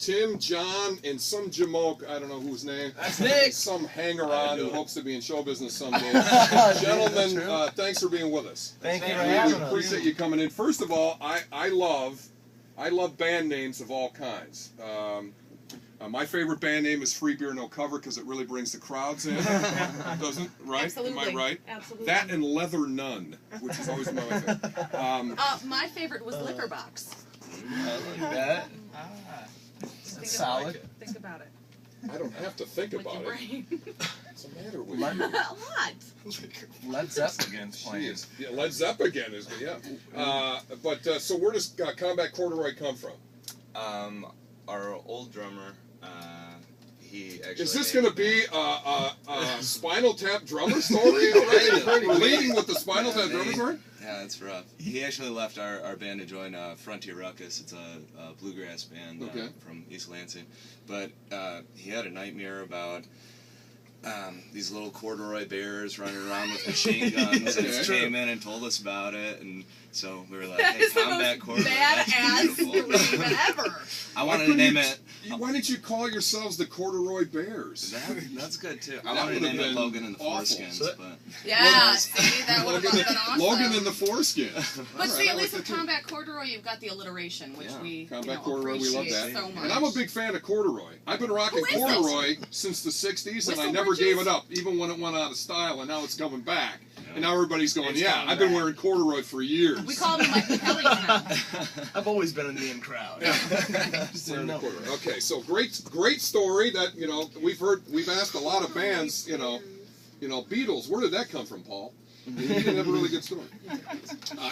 Tim, John, and some Jamoke, I don't know whose name. That's Nick. Some hanger-on who hopes to be in show business someday. Gentlemen, thanks for being with us. Thank you for having us. Appreciate you coming in. First of all, I love band names of all kinds. My favorite band name is Free Beer No Cover because it really brings the crowds in. Doesn't, right? Absolutely. Am I right? Absolutely. That and Leather Nun, which is always my favorite. My favor't was Liquor Box. I like that. That's solid. Think about it. I don't have to think With about your it. brain. What's the matter with A you? lot. Led Zeppelin's playing. Jeez. Yeah, Led Zeppelin again is, so where does Combat Corduroy come from? Our old drummer, he actually... Is this going to be a Spinal Tap drummer story already? We're leading with the Spinal Tap drummer story? Yeah, that's rough. He actually left our band to join Frontier Ruckus. It's a bluegrass band from East Lansing. But he had a nightmare about these little corduroy bears running around with machine guns, and he came in and told us about it, and so we were like, That hey, is the Combat most Corduroy, that's badass beautiful. dream ever. I wanted to name it... Why didn't you call yourselves the Corduroy Bears? That's good, too. I That wanted to would've name it been Logan and the awful. Foreskins, but... Yeah, see, that would have been awesome. Logan and the Foreskin. But see, at least with Combat Corduroy, you've got the alliteration, which we Combat Corduroy, we love appreciate that. so much. And I'm a big fan of corduroy. I've been rocking Who isn't? corduroy since the 60s, and I Whistle never bridges? gave it up, even when it went out of style, and now it's coming back. And now everybody's going, I've been wearing corduroy for years. We call them like Mckelly now. I've always been in the in crowd. Okay, so great story that, we've asked a lot of bands, Beatles, where did that come from, Paul? He didn't have a really good story.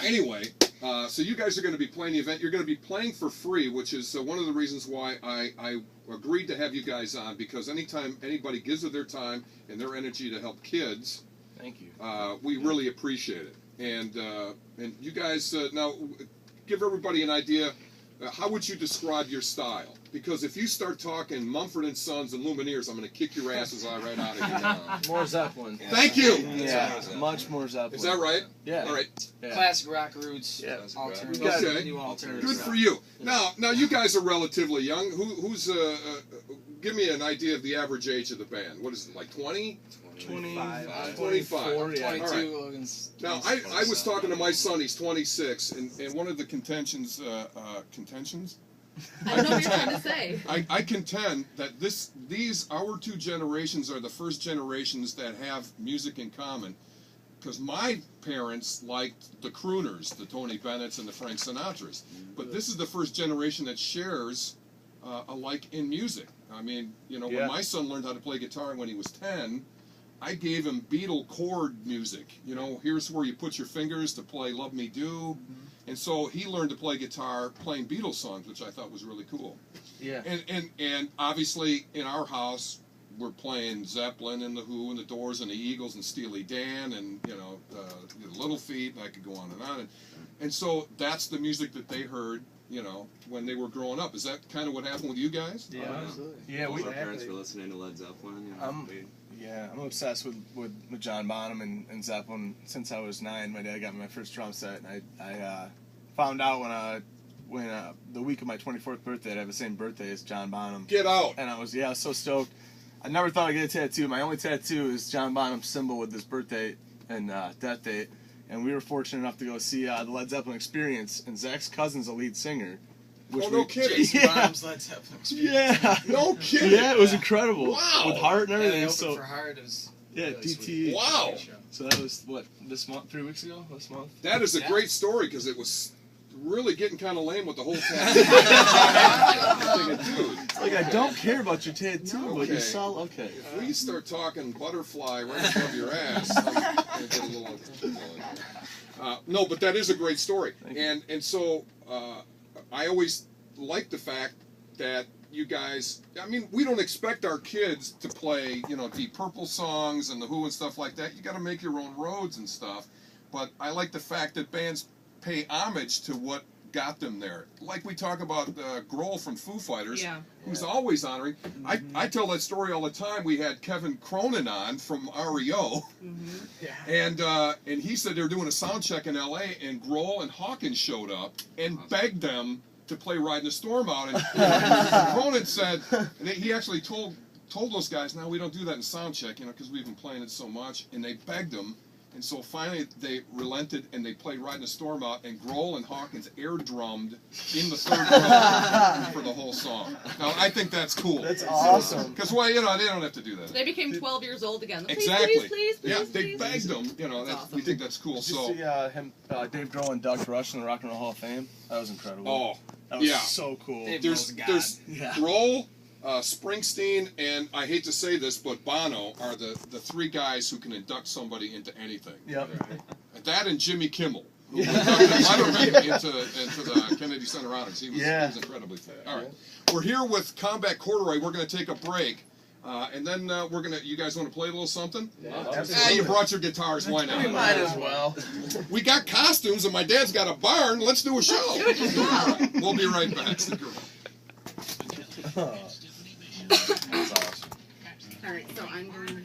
Anyway, so you guys are going to be playing the event. You're going to be playing for free, which is one of the reasons why I agreed to have you guys on, because anytime anybody gives of their time and their energy to help kids, thank you. We really appreciate it. And you guys, now, give everybody an idea. How would you describe your style? Because if you start talking Mumford & Sons and Lumineers, I'm going to kick your asses right out of here now. More Zeppelin. Yeah. Thank you. Yeah, much more Zeppelin. Is that right? Yeah. All right. Yeah. Classic rock roots. Yeah. Alternative. Okay. New alternative. Good for you. Now you guys are relatively young. Who's give me an idea of the average age of the band. What is it, like 20? 25. 24, yeah. 22. Right. Logan's Now, I was talking to my son, he's 26, and one of the contentions? I don't know what you're trying to say. I contend that our two generations are the first generations that have music in common, because my parents liked the crooners, the Tony Bennett's and the Frank Sinatras, but this is the first generation that shares alike in music. I mean, when my son learned how to play guitar when he was 10, I gave him Beatle chord music. Here's where you put your fingers to play Love Me Do. And so he learned to play guitar playing Beatles songs, which I thought was really cool. Yeah. And obviously in our house, we're playing Zeppelin and The Who and The Doors and The Eagles and Steely Dan and, the Little Feat, and I could go on and on. And so that's the music that they heard, when they were growing up. Is that kind of what happened with you guys? Yeah, absolutely. Yeah, Our parents were listening to Led Zeppelin. I'm obsessed with John Bonham and Zeppelin since I was 9. My dad got me my first drum set, and I found out when the week of my 24th birthday, I'd have the same birthday as John Bonham. Get out! And I was so stoked. I never thought I'd get a tattoo. My only tattoo is John Bonham's symbol with his birthday and death date. And we were fortunate enough to go see the Led Zeppelin Experience, and Zach's cousin's a lead singer. No kidding. Jason Bonham's Led Zeppelin Experience. Yeah. No kidding. Yeah, it was incredible. Wow. With Heart and Yeah, everything. they So opened for Heart. It was yeah, really DT. sweet. Wow. So that was this month, 3 weeks ago. This month. That is a great story, because it was really getting kind of lame with the whole tattoo. Dude. It's like, I don't care about your tattoo, but you saw. Okay. If we start talking butterfly right above your ass, I'm gonna get a little uncomfortable. No, but that is a great story, and so I always like the fact that you guys. I mean, we don't expect our kids to play, Deep Purple songs and the Who and stuff like that. You got to make your own roads and stuff. But I like the fact that bands pay homage to what got them there. Like we talk about Grohl from Foo Fighters, who's always honoring. I tell that story all the time. We had Kevin Cronin on from REO, and he said they were doing a sound check in L.A., and Grohl and Hawkins showed up and begged them to play Riding the Storm out. And his opponent said, and he actually told those guys, "No, we don't do that in sound check, because we've been playing it so much." And they begged him. And so finally they relented and they played Riding the Storm out, and Grohl and Hawkins air drummed in the third row for the whole song. Now I think that's cool. That's awesome. Because they don't have to do that. They became 12 years old again. Please, Exactly. Please, yeah, please, they please. begged them. Awesome. We think that's cool. Did So you see him, Dave Grohl and Doug Rush in the Rock and Roll Hall of Fame? That was incredible. oh that was yeah. so cool. Dave There's Yeah. Grohl, Springsteen, and I hate to say this, but Bono are the three guys who can induct somebody into anything. Yep. That and Jimmy Kimmel, who inducted Letterman into the Kennedy Center Honors. He was incredibly fit. All right, we're here with Combat Corduroy. We're going to take a break, and then we're gonna. You guys want to play a little something? Absolutely. You brought your guitars. Why not? We might as well. We got costumes, and my dad's got a barn. Let's do a show. We'll be right back. Stick around. That's awesome. All right, so I'm going